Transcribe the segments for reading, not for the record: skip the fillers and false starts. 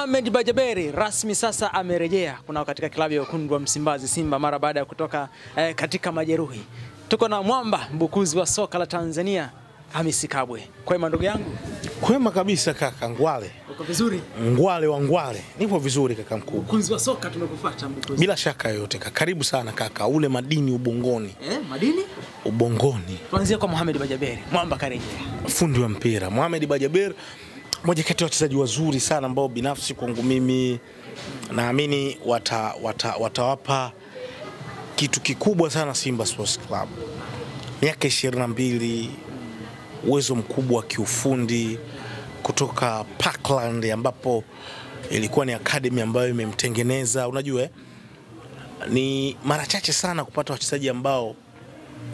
Mohamed Bajaberi rasmi sasa amerejea kuna katika klabu ya wekundu wa Msimbazi Simba mara baada ya kutoka katika majeruhi. Tuko na mwamba mbukuzi wa soka la Tanzania Hamisi Kabwe. Kwema ndugu yangu? Kwema kabisa kaka Ngwale. Uko vizuri? Ngwale wa Ngwale. Nipo vizuri kaka mkuu. Mbukuzi wa soka tumekufuata mbukuzi. Bila shaka yoyote kaka. Karibu sana kaka. Ule madini ubongoni. Madini? Ubongoni. Tuanzie kwa Mohamed Bajaberi. Mwamba karejea. Fundi wa mpira. Mohamed Bajaberi moja kati ya wachezaji wazuri sana ambao binafsi kwangu mimi naamini watawapa kitu kikubwa sana Simba Sports Club. Miaka 22, uwezo mkubwa wa kiufundi kutoka Parkland ambapo ilikuwa ni academy ambayo imemtengeneza. Unajua ni mara chache sana kupata wachezaji ambao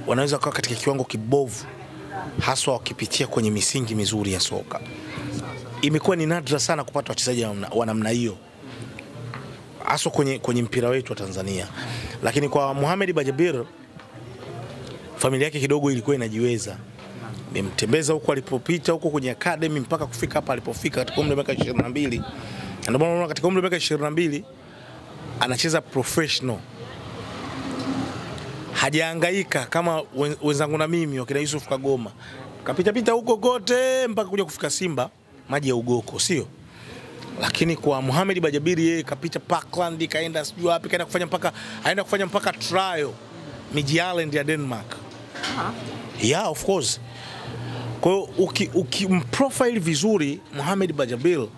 wanaweza kuwa katika kiwango kibovu haswa wakipitia kwenye misingi mizuri ya soka. Imekuwa ni nadra sana kupata wachezaji wa namna hiyo haswa kwenye mpira wetu wa Tanzania. Lakini kwa Mohamed Bajaberi familia yake kidogo ilikuwa inajiweza. Nimemtembeza huko alipopita huko kwenye academy mpaka kufika hapa alipofika katika umri wa miaka 22. Ndio maana unaona katika umri wa miaka 22 anacheza professional. Hajahangaika kama wenzangu na mimi wakina Yusuf Kagoma. Kapita huko kote mpaka kuja kufika Simba maji ya ugoko, sio? Lakini kwa Mohamed Bajaberi yeye kapita Parkland, kaenda sijui wapi, aenda kufanya mpaka trial Miji Island ya Denmark. Yeah, of course. Kwa hiyo ukimprofile vizuri Mohamed Bajaberi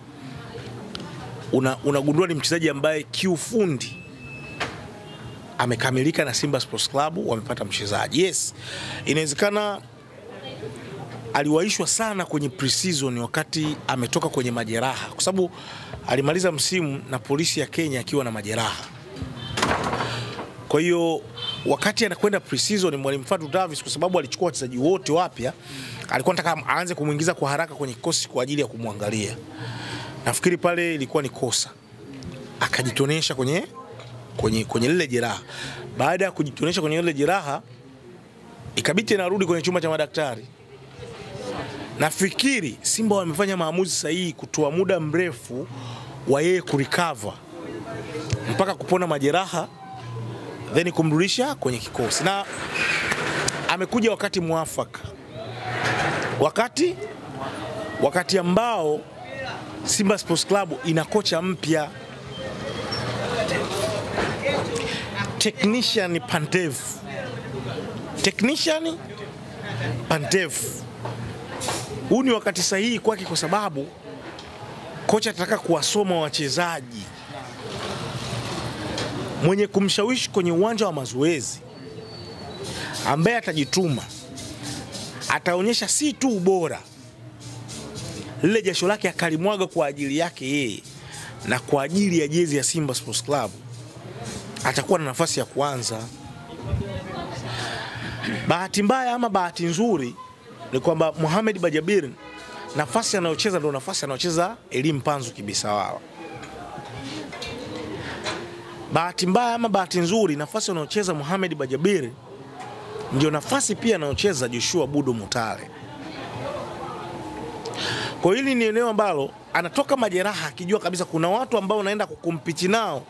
unagundua ni mchezaji ambaye kiufundi amekamilika na Simba Sports Club wamepata mchezaji. Yes. Inawezekana aliwaishwa sana kwenye pre-season wakati ametoka kwenye majeraha kwa sababu alimaliza msimu na Polisi ya Kenya akiwa na majeraha. Kwa hiyo wakati anakwenda pre-season mwalimu Fadlu Davis kwa sababu alichukua wachezaji wote wapya alikuwa anataka aanze kumuingiza kwa haraka kwenye kikosi kwa ajili ya kumwangalia. Nafikiri pale ilikuwa ni kosa. Akajitonesha kwenye lile jeraha. Baada ya kujitonesha kwenye lile jeraha ikabidi anarudi kwenye chumba cha madaktari. Nafikiri Simba wamefanya maamuzi sahihi kutoa muda mrefu wa yeye kurecover mpaka kupona majeraha then kumrudisha kwenye kikosi. Na amekuja wakati muafaka. Wakati ambao Simba Sports Club ina kocha mpya. Technician Pantev. Huu ni wakati sahihi kwake kwa sababu kocha atataka kuwasoma wachezaji. Mwenye kumshawishi kwenye uwanja wa mazoezi ambaye atajituma ataonyesha si tu ubora, lile jasho lake akalimwaga kwa ajili yake yeye na kwa ajili ya jezi ya Simba Sports Club, atakuwa na nafasi ya kuanza. Bahati mbaya ama bahati nzuri ni kwamba Mohamed Bajaberi nafasi anayocheza ndio nafasi anayocheza Elie Mpanzu Kibisawala. Bahati mbaya ama bahati nzuri nafasi anayocheza Mohamed Bajaberi ndio nafasi pia anayocheza Joshua Budo Mutale. Kwa hili ni eneo ambalo anatoka majeraha akijua kabisa kuna watu ambao wanaenda kukompiti nao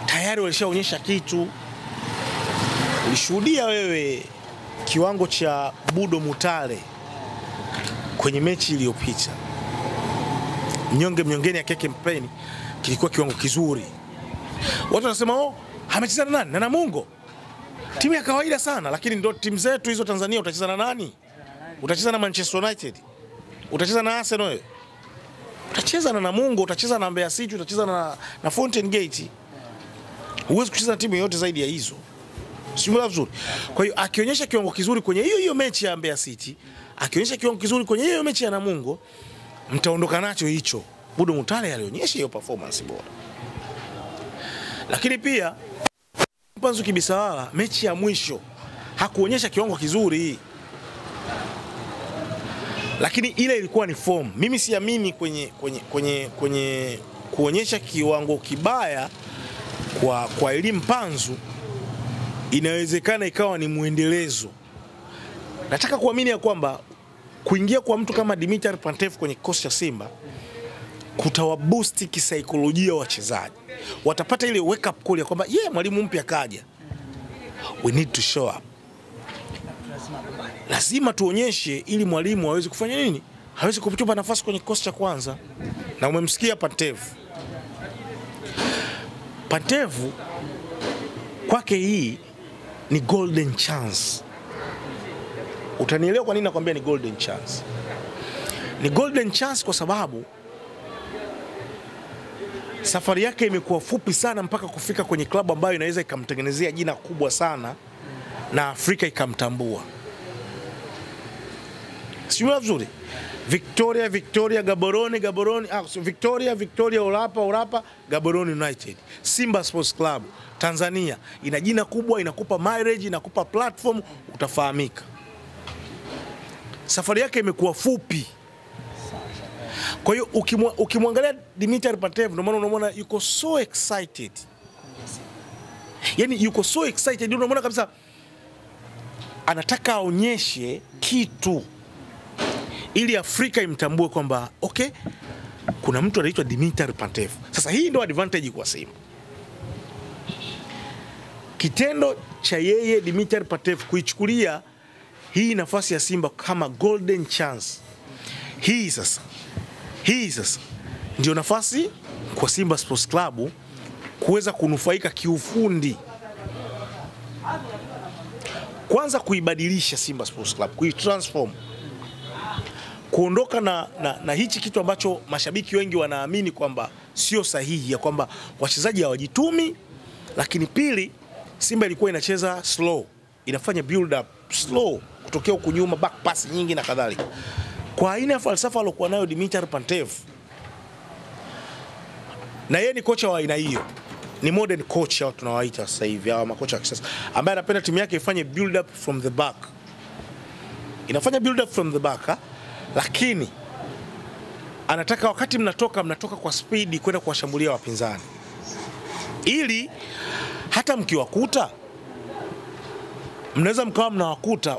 tayari walishaonyesha kitu. Ulishuhudia wewe kiwango cha Budo Mutale kwenye mechi iliyopita. Mnyongeni ya Keke Mpeni kilikuwa kiwango kizuri. Watu wanasema amecheza na nani? Na Namungo. Timu ya kawaida sana, lakini ndio timu zetu hizo Tanzania utacheza na nani? Utacheza na Manchester United? Utacheza na Arsenal? Utacheza na Namungo, utacheza na Mbeya City, utacheza na Fountain Gate. Huwezi kucheza na timu yote zaidi ya hizo. Simula vizuri. Kwa hiyo akionyesha kiwango kizuri kwenye hiyo mechi ya Mbeya City, akionyesha kiwango kizuri kwenye hiyo mechi ya Namungo, mtaondoka nacho hicho. Budo Mutale alionyesha hiyo performance bora. Lakini pia Mpanzu Kibisawala mechi ya mwisho hakuonyesha kiwango kizuri. Lakini ile ilikuwa ni form. Mimi siamini kwenye kuonyesha kiwango kibaya kwa Elie Mpanzu inawezekana ikawa ni muendelezo. Nataka kuamini ya kwamba kuingia kwa mtu kama Dimitar Pantev kwenye kikosi cha Simba kutawaboost kisaikolojia wachezaji. Watapata ile wake up call ya kwamba mwalimu mpya kaja. We need to show up. Lazima tuonyeshe ili mwalimu aweze kufanya nini? Hawezi kutupa nafasi kwenye kikosi cha kwanza. Na umemsikia Pantev kwake hii ni golden chance. Utanielewa kwa nini nakwambia ni golden chance? Ni golden chance kwa sababu safari yake imekuwa fupi sana mpaka kufika kwenye klabu ambayo inaweza ikamtengenezea jina kubwa sana na Afrika ikamtambua. Sio vizuri. Victoria, Gaborone, Victoria, Orapa, Gaborone United. Simba Sports Club, Tanzania. Ina jina kubwa, inakupa mileage, inakupa platform, utafahamika. Safari yake imekuwa fupi. Kwa hiyo ukimwangalia Dimitar Pantev, ndio maana unaona yuko so excited. Yaani yuko so excited, unaona kabisa anataka aonyeshe kitu ili Afrika imtambue kwamba okay, kuna mtu anaitwa Dimitar Pantev. Sasa hii ndio advantage kwa Simba. Kitendo cha yeye Dimitar Pantev kuichukulia hii nafasi ya Simba kama golden chance. Hii sasa ndio nafasi kwa Simba Sports Club kuweza kunufaika kiufundi. Kwanza kuibadilisha Simba Sports Club, kuitransform. Kuondoka na hichi kitu ambacho mashabiki wengi wanaamini kwamba sio sahihi, ya kwamba wachezaji hawajitumi, lakini pili Simba ilikuwa inacheza slow, inafanya build up slow kutokea huku nyuma, back pass nyingi na kadhalika. Kwa aina ya falsafa alokuwa nayo Dimitar Pantev, na yeye ni kocha wa aina hiyo, ni modern coach au tunawaita sasa hivi au makocha wa kisasa, ambaye anapenda timu yake ifanye build up from the back. Inafanya build up from the back, lakini anataka wakati mnatoka kwa speed kwenda kuwashambulia wapinzani, ili hata mkiwakuta mnaweza mkawa mnawakuta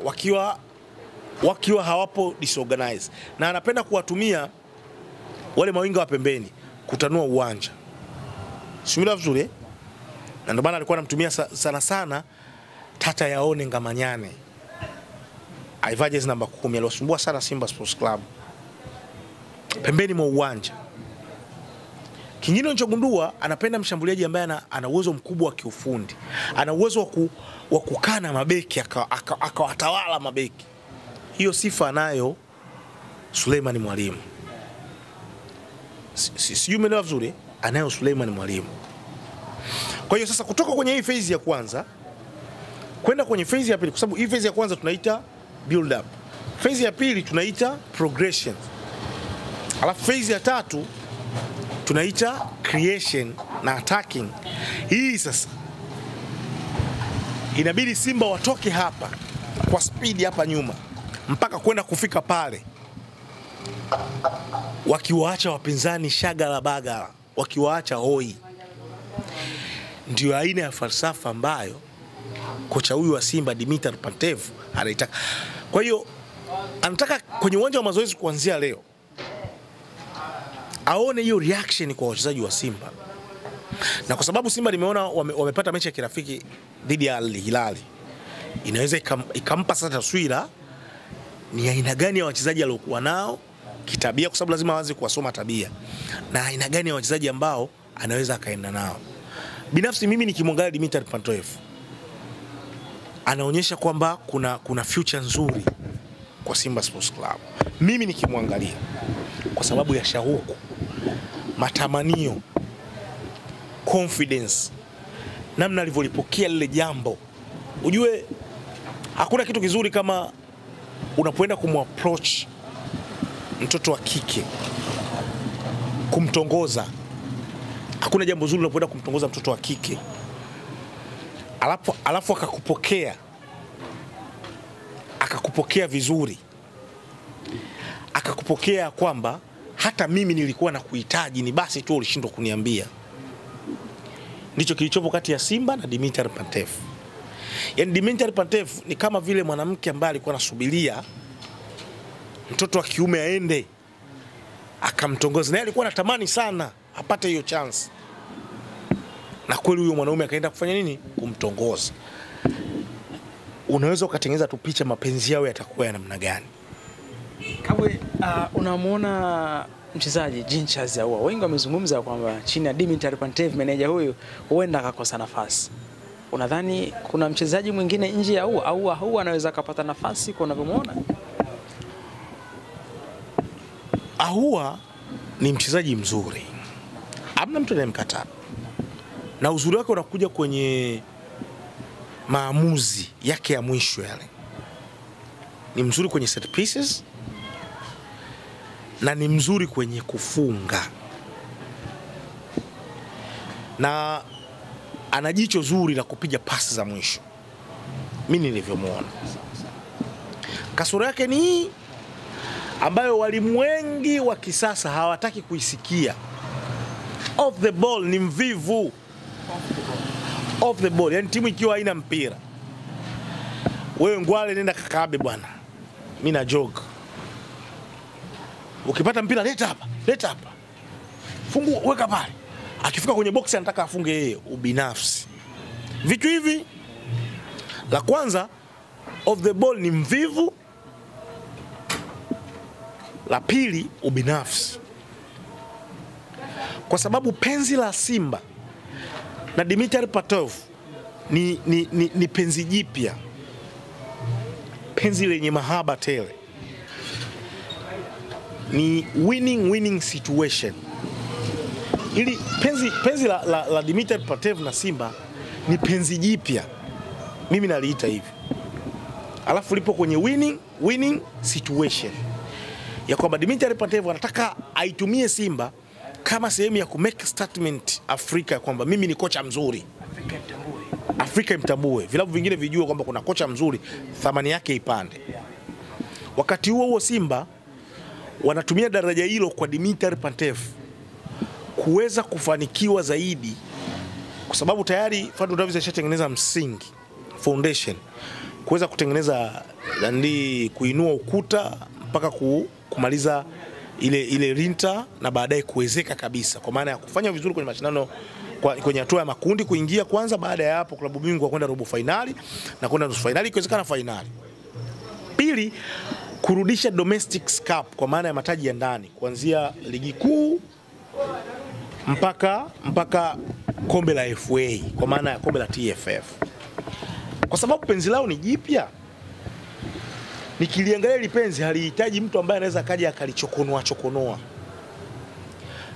wakiwa hawapo disorganized. Na anapenda kuwatumia wale mawinga wa pembeni kutanua uwanja. Simila vizuri, na ndio maana alikuwa anamtumia sana Tata Yaone Ngamanyane, Aivajes namba 10, aliwasumbua sana Simba Sports Club pembeni mwa uwanja. Kingine unachogundua, anapenda mshambuliaji ambaye ana uwezo mkubwa wa kiufundi. Ana uwezo wa kukana mabeki akawatawala mabeki. Hiyo sifa anayo Suleiman Mwalimu. Sijui umeelewa vizuri, anayo Suleiman Mwalimu. Kwa hiyo sasa kutoka kwenye hii phase ya kwanza kwenda kwenye phase ya pili, kwa sababu hii phase ya kwanza tunaita build up. Phase ya pili tunaita progression. Alafu phase ya tatu tunaita creation na attacking. Hii sasa inabidi Simba watoke hapa kwa speed hapa nyuma mpaka kwenda kufika pale, wakiwaacha wapinzani shagala bagala, wakiwaacha hoi. Ndio aina ya falsafa ambayo kocha huyu wa Simba Dimitar Pantev anaitaka. Kwa hiyo anataka kwenye uwanja wa mazoezi kuanzia leo aone hiyo reaction kwa wachezaji wa Simba. Na kwa sababu Simba nimeona wamepata mechi ya kirafiki dhidi ya Al Hilal, inaweza ikampa sasa taswira ni aina gani ya wachezaji aliokuwa nao kitabia, kwa sababu lazima aanze kuwasoma tabia, na aina gani ya wachezaji ambao anaweza akaenda nao. Binafsi mimi nikimwangalia Dimitar Pantev, anaonyesha kwamba kuna future nzuri kwa Simba Sports Club. Mimi nikimwangalia kwa sababu ya shauku, matamanio, confidence, namna alivyolipokea lile jambo. Ujue hakuna kitu kizuri kama unapoenda kumapproach mtoto wa kike, kumtongoza. Hakuna jambo zuri unapoenda kumtongoza mtoto wa kike alafu akakupokea vizuri, akakupokea kwamba hata mimi nilikuwa nakuhitaji, ni basi tu ulishindwa kuniambia. Ndicho kilichopo kati ya Simba na Dimitar Pantev. Yaani Dimitar Pantev ni kama vile mwanamke ambaye alikuwa anasubiria mtoto wa kiume aende akamtongoza, naye alikuwa anatamani sana apate hiyo chance, na kweli huyo mwanaume akaenda kufanya nini? Kumtongoza. Unaweza ukatengeneza tu picha mapenzi yao yatakuwa ya namna gani. Kabwe, unamuona mchezaji Jean Charles Ahoua, wengi wamezungumza kwamba chini ya Dimitar Pantev, meneja huyu, huenda akakosa nafasi. Unadhani kuna mchezaji mwingine nje ya Ahoua au Ahoua anaweza akapata nafasi kwa unavyomuona? Ahoua ni mchezaji mzuri, hamna mtu anayemkataa, na uzuri wake unakuja kwenye maamuzi yake ya mwisho yale. Ni mzuri kwenye set pieces na ni mzuri kwenye kufunga, na ana jicho zuri la kupiga pasi za mwisho. Mimi nilivyomuona, kasoro yake ni hii ambayo walimu wengi wa kisasa hawataki kuisikia. Off the ball ni mvivu. Off the ball, yani timu ikiwa haina mpira, wewe ngwale nenda kakabe bwana, mimi na jog. Ukipata mpira leta hapa, fungua, weka pale. Akifika kwenye box anataka afunge yeye, ubinafsi. Vitu hivi, la kwanza, off the ball ni mvivu. La pili, ubinafsi. Kwa sababu penzi la Simba na Dimitar Pantev ni penzi jipya, penzi lenye mahaba tele, ni winning situation. Ili penzi la Dimitar Pantev na Simba ni penzi jipya, mimi naliita hivi. Alafu lipo kwenye winning situation, ya kwamba Dimitar Pantev anataka aitumie Simba kama sehemu ya kumake statement Afrika, kwamba mimi ni kocha mzuri, Afrika imtambue, vilabu vingine vijue kwamba kuna kocha mzuri, thamani yake ipande. Wakati huo Simba wanatumia daraja hilo kwa Dimitar Pantev kuweza kufanikiwa zaidi, kwa sababu tayari Fadlu Davids alishatengeneza msingi, foundation, kuweza kutengeneza kuinua ukuta mpaka kumaliza ile rinta, na baadaye kuwezeka kabisa, kwa maana ya kufanya vizuri kwenye mashindano, kwenye hatua ya makundi, kuingia kwanza, baada ya hapo klabu bingwa kwenda robo finali na kwenda nusu finali, ikiwezekana finali. Pili, kurudisha domestic cup, kwa maana ya mataji ya ndani, kuanzia ligi kuu mpaka kombe la FA, kwa maana ya kombe la TFF. Kwa sababu penzi lao ni jipya, nikiliangalia ile penzi halihitaji mtu ambaye anaweza kaja akalichokonoa.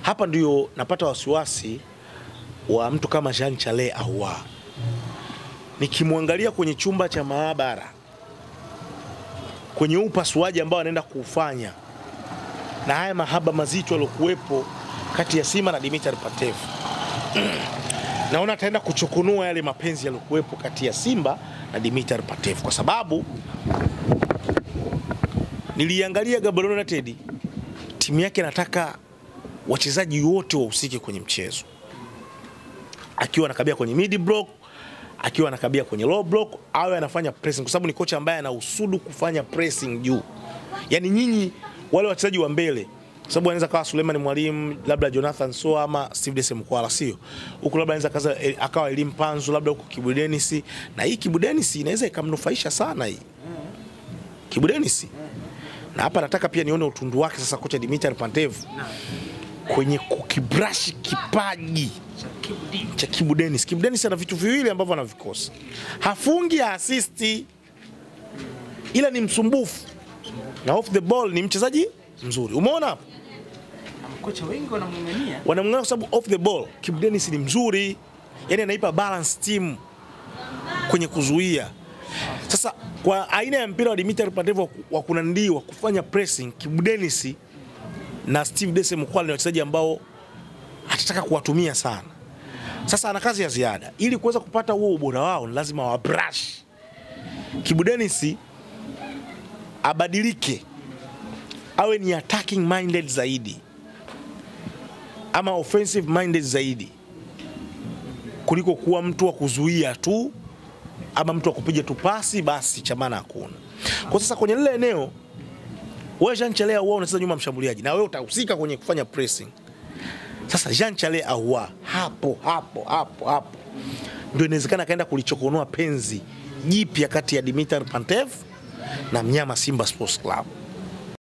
Hapa ndio napata wasiwasi wa mtu kama Jean Charles Ahoua. Nikimwangalia kwenye chumba cha maabara, kwenye upasuaji ambao anaenda kufanya, na haya mahaba mazito yalokuwepo kati ya Simba na Dimitar Pantev, naona ataenda kuchokonoa yale mapenzi yalokuwepo kati ya Simba na Dimitar Pantev, kwa sababu niliangalia Gaborone United, timu yake nataka wachezaji wote wahusike kwenye mchezo, akiwa anakabia kwenye mid block, akiwa anakabia kwenye low block, awe anafanya pressing, kwa sababu ni kocha ambaye anahusudu kufanya pressing juu. Yani nyinyi wale wachezaji wa mbele, kwa sababu anaweza kawa Suleiman Mwalimu, labda Jonathan Soa ama Steve Dese Mkwala, sio huko, labda anaweza akawa Elim Panzu, labda huko Kibu Denis, na hii Kibu Denis inaweza ikamnufaisha sana hii Kibu Denis. Na hapa nataka pia nione utundu wake sasa kocha Dimitar Pantev kwenye kukibrush kipaji cha Kibu Denis. Kibu Denis ana vitu viwili ambavyo anavikosa. Hafungi assist, ila ni msumbufu, na off the ball ni mchezaji mzuri. Umeona hapo? Kocha wengi wanamng'ang'ania kwa sababu off the ball Kibu Denis ni mzuri, yani anaipa balance team kwenye kuzuia. Sasa kwa aina ya mpira wa Dimitar Pantev wa kunandiwa kufanya pressing, Kibu Denis na Steve Dese Mkwala ni wachezaji ambao atataka kuwatumia sana. Sasa ana kazi ya ziada, ili kuweza kupata huo ubora wao lazima wa brush. Kibu Denis abadilike, awe ni attacking minded zaidi ama offensive minded zaidi, kuliko kuwa mtu wa kuzuia tu ama mtu wa kupiga tu pasi basi, chamana hakuna. Kwa sasa kwenye lile eneo Wewe Jean Chalea Ahoua unacheza nyuma mshambuliaji na wewe utahusika kwenye kufanya pressing. Sasa Jean Chalea Ahoua hapo ndio inawezekana kaenda kulichokonoa penzi jipya kati ya Dimitar Pantev na mnyama Simba Sports Club.